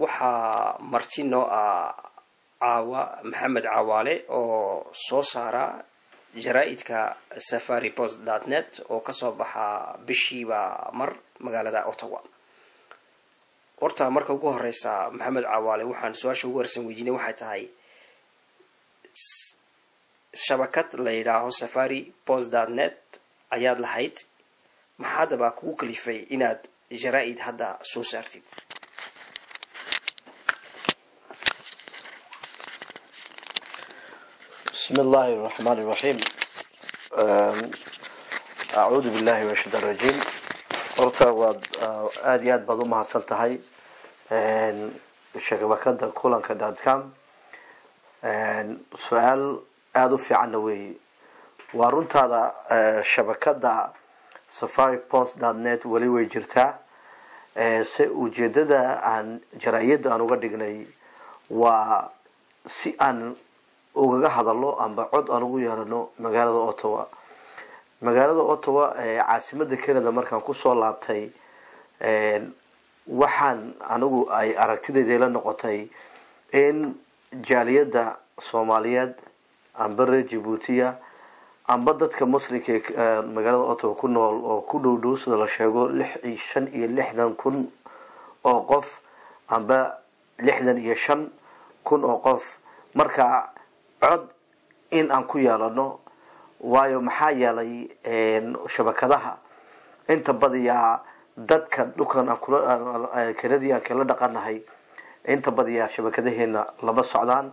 waxaa marti noo ah maxamed cawaale oo soo saara jaraa'idka safaripost.net oo kasoo baxa bishiiba mar magaalada Ottawa. horta marka ugu horeysa maxamed cawaale waxaan su'aasha ugu horeysan weydiinay waxay tahay shabakad la yiraahdo safaripost.net ayaad lahayd maxaa daba kugu kalifay inaad jaraa'id hadda soo saartid? بسم الله الرحمن الرحيم. أعوذ بالله من الشيطان الرجيم. horta waad aad iyo aad baad u mahadsan tahay shabakada kulanka.com. su-aal aada u fiicanna weeye. waa runtaada shabakada safaripost.net weli way jirtaa. se ujeedada aan jaraa'idda aan uga dhignay waa si aan ugaga hadalno amba cod aan ugu yeelano magaalada Ottawa. magaalada Ottawa caasimada Canada markaan kusoo laabtay waxaan anigu ay aragtidayda la noqotay in jaaliyada Soomaaliyeed amba reer Djibouti amba dadka muslimka magaalada Ottawa ku nool oo ku dhow sida la sheego 65,000 oo qof amba 65,000 oo qof marka cod in aan ku yeelano waayo maxaa yeelay shabakadaha inta badiyaa dadka dhukan Canadian kala dhaqanahay inta badiyaa shabakadaheena lama socdaan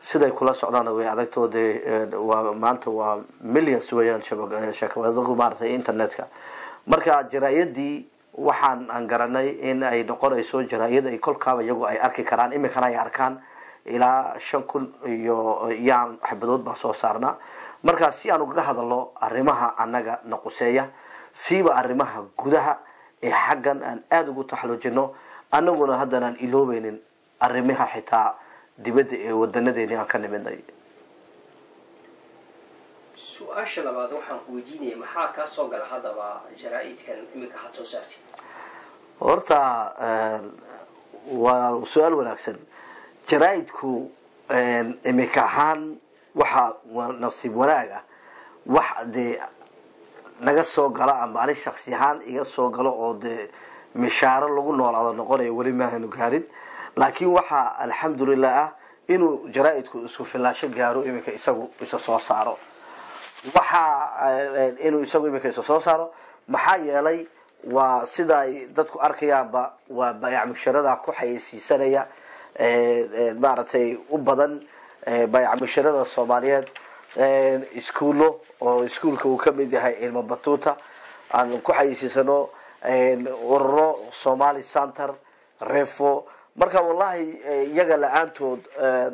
siday kula socdaan way adagtooda waa maanta waa millions weeyaan shabakadaha maartay internetka. marka jaraa'idii waxaan aan garanay in ay noqonayso jaraa'id ay kolkaaba iyagu ay arki karaan imikana ay arkaan ilaa 5,000 iyo yaan xabadood baa soo saarnaa. marka si aan uga hadalno arrimaha anaga naqoseeya siiba arrimaha gudaha ee xaggan aan aad ugu taxalujino anaguna haddana aan iloobaynin arrimaha xitaa dibadda ee wadanadeena aan ka nimidnay. su-aasha labaad waxaan ku weydiinayay maxaa ka soo gala hadaba jaraa'idkan imika had soo saartid? horta waa su-aal wanaagsan. jaraa'idku imika ahaan waxa nasiib wanaaga wax de naga soo gala ama ani shakhsi ahaan iga soo galo oo de mishaaro lagu noolaado noqonayo weli ma aanu gaarin. laakiin waxa alxamdulillah inuu jaraa'idku isku filaasho gaaro imika isagu isa soo saaro. waxa inuu isagu imika isa soo saaro maxaa yeelay waa sida dadku arkayaanba waa bay'ac musharada ku xayeysiisanaya maartay u badan bay'ac musharada Soomaaliyeed iskuulo oo iskuulka uu ka mid yahay ilmo batuuta aan ku xayeysiisano ururo Somali Center refo. marka wallahi iyaga la'aantood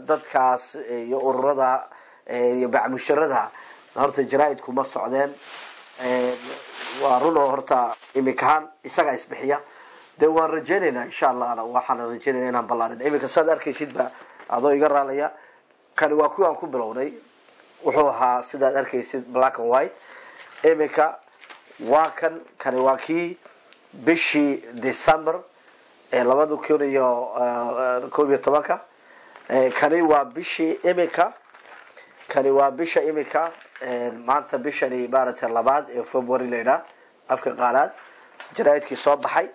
dadkaas iyo ururada iyo bay'ac musharada horta jaraa'idku ma socdeen. waa run horta imikaan isaga isbixiya de waan rajaynaynaa insha Allah waxaan rajaynaynaa inaan ballaarin imika saad arkaysidba adoo iga raalaya kan waa kuwaan ku bilownay wuxuu ahaa sidaad arkaysid black and white. imika waa kan waa kii bishii December 2011 kani waa bishii imika kani waa bisha imika maanta bishani maaragtay labaad ee February leena afka qaarad jaraa'idkii soo baxay.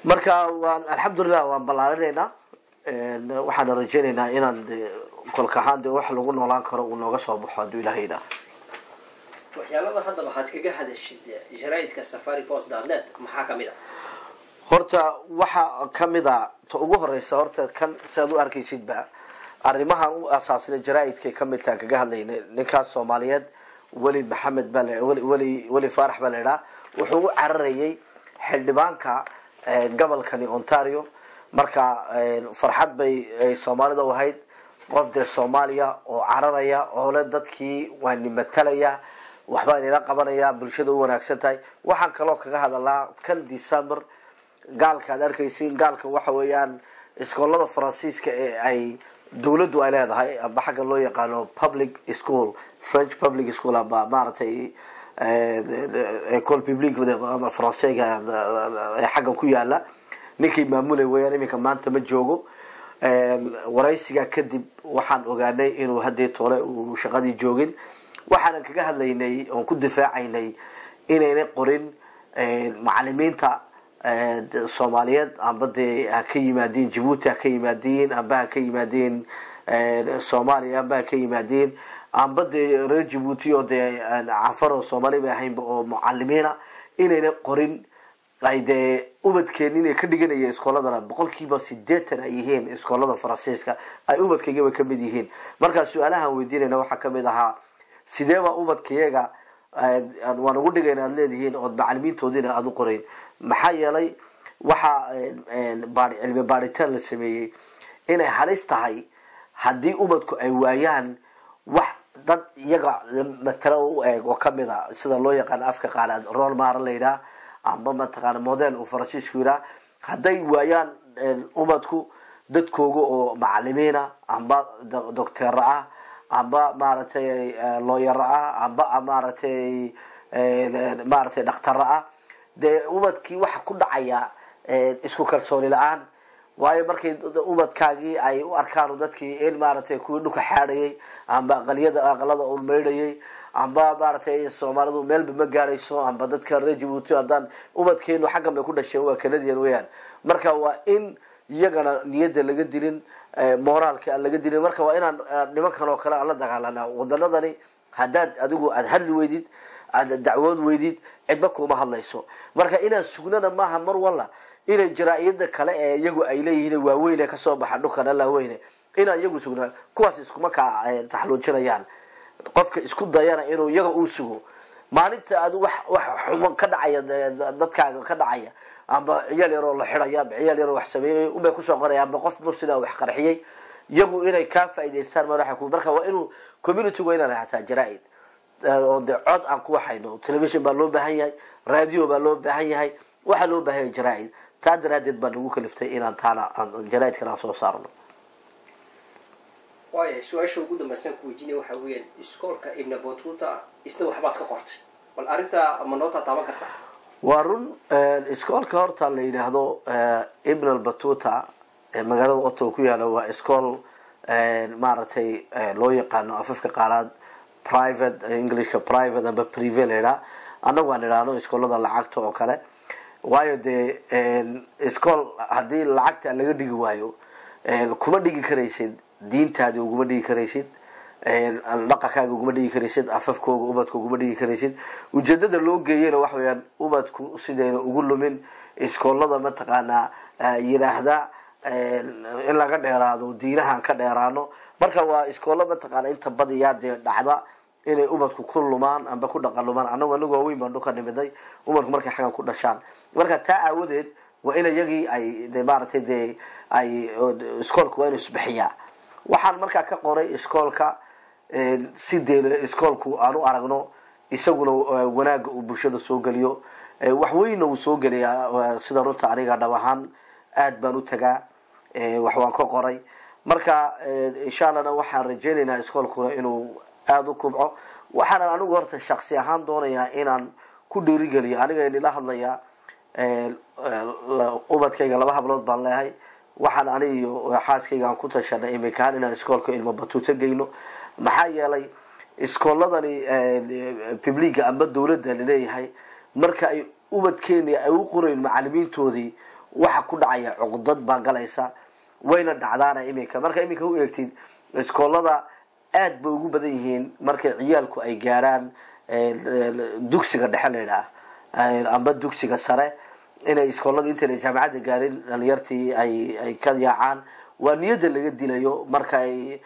marka waan alxamdulillah waan ballaarinayna waxaan rajaynaynaa inaan kolka ahaan wax lagu noolaan karo uu nooga soo baxo haduu Ilaahayna. waxyaalaha hadda waxaad kaga hadashid jaraa'idka safaripost.net maxaa kamid ah? horta waxa kamid ah ta ugu horeysa horta kan saad u arkaysidba arrimaha u asaasay jaraa'idka kamid ta kaga hadlaynay ninkaas Soomaaliyeed wali maxamed bale wali faarax baleeda wuxuu u cararayay xildhibaanka gobolkani Ontario. marka farxad bay Soomaalida u ahayd qof de Soomaaliya oo cararaya oo la dadkii waan nimatalaya waxba ila qabanaya bulshada u wanaagsan tahay. waxaan kaloo kaga hadalaa kan December gaalka arkaysiin gaalka waxa weeyaan iskoolada Faransiiska ee ay dawladdu ay leedahay aba xagga loo yaqaano public school French public school aba maartay école publique ama Faransiiga ee xagga ku yaala ninkii maamulay weeyaan iminka maanta ma joogo waraysiga kadib waxaan ogaanay inuu haddii tole uu shaqadii joogin waxaan kaga hadlaynay oon ku difaacaynay inayna qorin macallimiinta Soomaaliyeed amba dee ha ka yimaadeen Djibouti ha ka yimaadeen amba ha ka yimaadeen Soomaaliya amba ha ka yimaadeen amba dee reer Djibouti oo dee Afaro Soomaali bay ahayn oo macallimiina inayna qorin ay dee ubadkeen inay ka dhiganayeen iskooladana boqolkiiba 80 ay yihiin iskoolada Faransiiska ay ubadkayga ka mid yihiin marka su'aalaha weydiinayna waxa ka mid ahaa sidee ba ubadkayga waan ugu dhigaynaa leedihiin oo macallimiintoodina aad u qorayn maxaa yeelay waxa cilmi baaritaan la sameeyay inay halis tahay haddii ubadku ay waayaan wax dad iyaga matala u eeg oo kamid ah sida loo yaqaan afka qaalaad role model leeyahay amba mataqaan model u Faransiisku yira haday waayaan ubadku dadkooga oo macallimiina amba doctor ah amba maartay lawyer ah amba maartay dhakhtar ah de ubadkii waxa ku dhacaya isku kalsooni la'aan waayo markay ubadkaagii ay u arkaan dadkii in maartay ku dhuka xaadayay amba aqalada u meedayay amba maartay Soomaalidu meelba ma gaarayso amba dadka reer Djibouti hadan ubadkeenu xaqan bay ku dhashay waa Canadian weeyaan marka waa in iyagana niyada laga dilin moraalka laga dilin marka waa inaan nimankan oo kale la dagaalana wadanadani hadad adigu aad hadli weydid aad dacwad weydid cidba kuma hadlayso marka inaan sugnana maaha mar walla inay jaraa'idada kale ee iyagu ay leeyihiin waa weyn ka soo baxa dhulkan la weyn inaan iyagu sugnaa kuwaas iskuma ka taxluujinayaan qofka isku dayana inuu iyaga uu sugo maalinta aad wax xumo ka dhacaya dadkaaga ka dhacaya amba ciyaal yar oo la xiraya ciyaal yar wax sameeyay uma ku soo qoraya amba qof mursida wax qarxiyay iyagu inay ka faa'iideystaan madaxa ku marka waa inuu community weyna lahaata jaraa'id oo cod aan ku waxayno television baa loo baahan yahay radio baa loo baahan yahay waxa loo baahan yahay jaraa'id taadaradeed baa lagu kaliftay inaan taana jaraa'id kana soo saarno waayo su'aasha ugu dambaysan ku weydiinay waxa weeyaan iskoolka Ibn Battuta isna waxbaad ka qortay wal arinta ma noota taaban kartaa warun iskoolka horta la yiraahdo Ibn Battuta magaalada Ottawa ku yaala waa iskool maartay loo yaqaano afafka qaalaad private Englishka private aba private leeyahay anagu aan iraano iskoolada lacagta oo kale waayo de iskool hadii lacagta laga dhigi waayo kuma dhigi karaysid diintaada uguma dhigi karaysid dhaqankaaga uguma dhigi karaysid afafkooga ubadkooga uguma dhigi karaysid ujeedada loo geeyayna wax weeyaan ubadku sidayna ugu lumin iskoolada ma taqaana yiraahda in laga dheeraado diinahan ka dheeraano marka waa iskoolada ma taqaana inta badiyaa dhacda inay ubadku ku lumaan amba ku dhaqalumaan anagu weyn baan dhulka nimiday ubadku markay xagan ku dhashaan marka taa aawadeed waa in iyagii ay maartay ay iskoolku waa inuu isbixiyaa waxaan markaa ka qoray iskoolka sidee iskoolku aan u aragno isaguna wanaaga uu bulshada soo galiyo wax weyn uu soo galiyaa sida runta aniga dhawahan aad baan u tagaa wax waan ka qoray marka insha Allah waxaan rajaynaynaa iskoolku inuu aad u kubco waxaan anigu horta shakhsi ahaan doonayaa inaan ku dhiirigeliyo aniga in la hadlaya ubadkayga laba hablood baan leeyahay waxaan aniyo xaaskayga aan ku tashanay iminka inaan iskoolka Ibn Battuta geyno maxaa yeelay iskooladani publica amba dawladda leeyahay marka ay ubadkeena ay u qoreen macallimiintoodii waxa ku dhacaya cuqdad baa galaysa wayna dhacdaana iminka marka iminka u eegtid iskoolada aad bay ugu badan yihiin markay ciyaalku ay gaaraan dugsiga dhexe leeyahay amba dugsiga sare inay iskoolada inta jaamacada gaarin dhalinyartii ay ka yaacaan waa niyada laga dilayo marka ay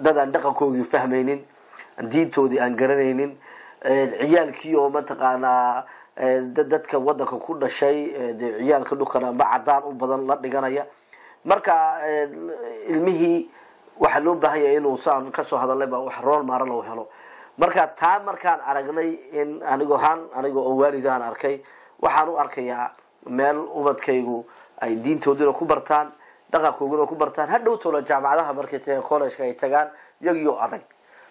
dadan dhaqankoodii fahmaynin diintoodii aan garanaynin ciyaalkii oo ma taqaana dadka wadanka ku dhashay ciyaalka dhulkan amba cadaan u badan la dhiganaya marka ilmihii waxa loo baahan yahay inuu saan ka soo hadalay ba wax role model loo helo marka taa markaan aragnay in anigu oo waalidaan arkay waxaan u arkayaa meel ubadkaygu ay diintoodina ku bartaan dhaqankoodina ku bartaan hadhow tolo jaamacadaha markay college ay tagaan iyagiyo adag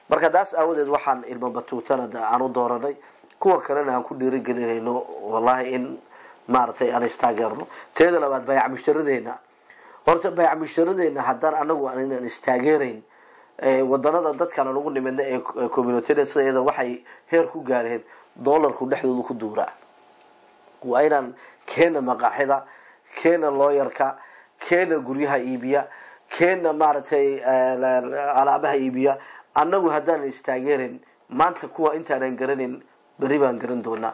marka daas aawadeed waxaan Ibn Battuta aan u dooranay kuwa kalena aan ku dhiirigelinayno wallahi in maartay aan istaageerno teeda labaad bay'ad mushtaradeena horta bay'ad mushtaradeena haddaan anagu aan istaageerayn wadanada dadka lagu nimidna ee community sida waxay heer ku gaareen dollarku dhexdooda ku duuraa waa inaan keena maqaaxida keena looyarka keena guryaha iibiya keena maartay alaabaha iibiya anagu haddaan istaageerin maanta kuwa intaan garanin bari baan garan doonaa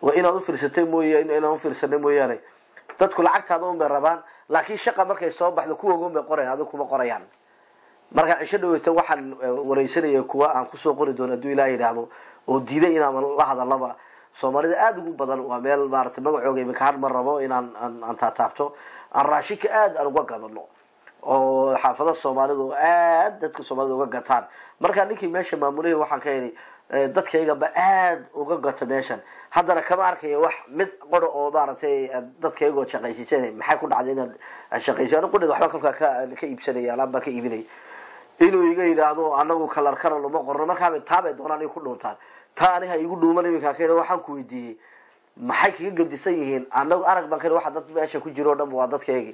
waa inaad u fiirsatay mooyee inaan u fiirsanay mooyaane dadku lacagtaada u rabaan laakiin shaqa markay soo baxdo kuwa ugu qoreen adigu kuma qorayaan marka cisho dhaweyta waxaan wareysanaya kuwa aan ku soo qori doono haduu Ilaahay yiraahdo oo diiday inaan la hadalaba Soomaalida aad ugu badan waa meel maartay magacooga imika har mar rabo inaan taabto aan raashika aad uga gadano oo xaafada Soomaalidu aad dadka Soomaalida uga gataan marka ninkii meesha maamulay waxaan ka helay dadkayga ba aad uga gato meeshan haddana kama arkayo wax mid qoro oo maartay dadkayga oo shaqaysiisay maxay ku dhacday inaad shaqaysiin qodid waxba ka iibsanaya laba ka iibinay inuu iga yiraahdo anagu kalar kala lama qorno marka ay taabay doonaan ay ku dhoontaan taani ha igu dhuuman imika keenay waxaan ku weydiiyay maxay kaga gadisan yihiin anagu arag baan keenay waxa dad meesha ku jiro dhan waa dadkayga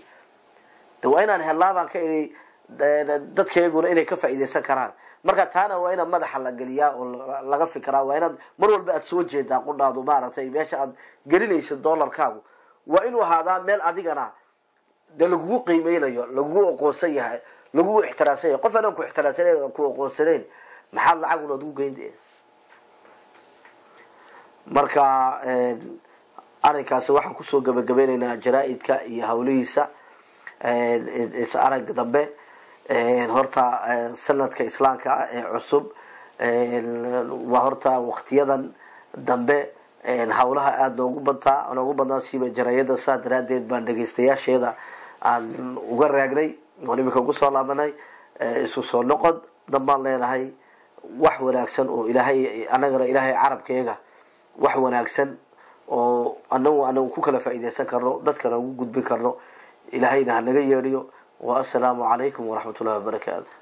dawaynaan helaaban ka inay dadkayguna inay ka faa'iideysan karaan marka taana waa ina madaxa la galiyaa oo laga fikiraa waa inaad mar walba aad soo jeedaa qudhaadu maartay meesha aad gelinayso dollarkaagu waa inuu ahaadaa meel adigana lagu qiimeynayo lagu aqoonsan yahay lagu ixtiraasay qof aan ku ixtiraasay ku aqoonsaneen maxaa lacag u ugu geeyay marka arinkaas waxaan ku soo gabagabeynaa jaraa'idka iyo hawlihiisa arag dambe horta sanadka islaamka ee cusub waa horta waqtiyadan dambe hawlaha aad noogu badnaa siiba jaraayada saadaradeed baan dhageystayaasheeda aan uga raagnay oo nimika ugu soo laabanay isu soo noqod dambaan leenahay wax wanaagsan oo ilaahay anagana ilaahay carabkeega wax wanaagsan oo anagu ku kala faa'iideysan karno dadkana ugu gudbin karno ilaahayna naga yeeriyo wa assalaamu calaykum wa rahmatullahi wa barakaatuh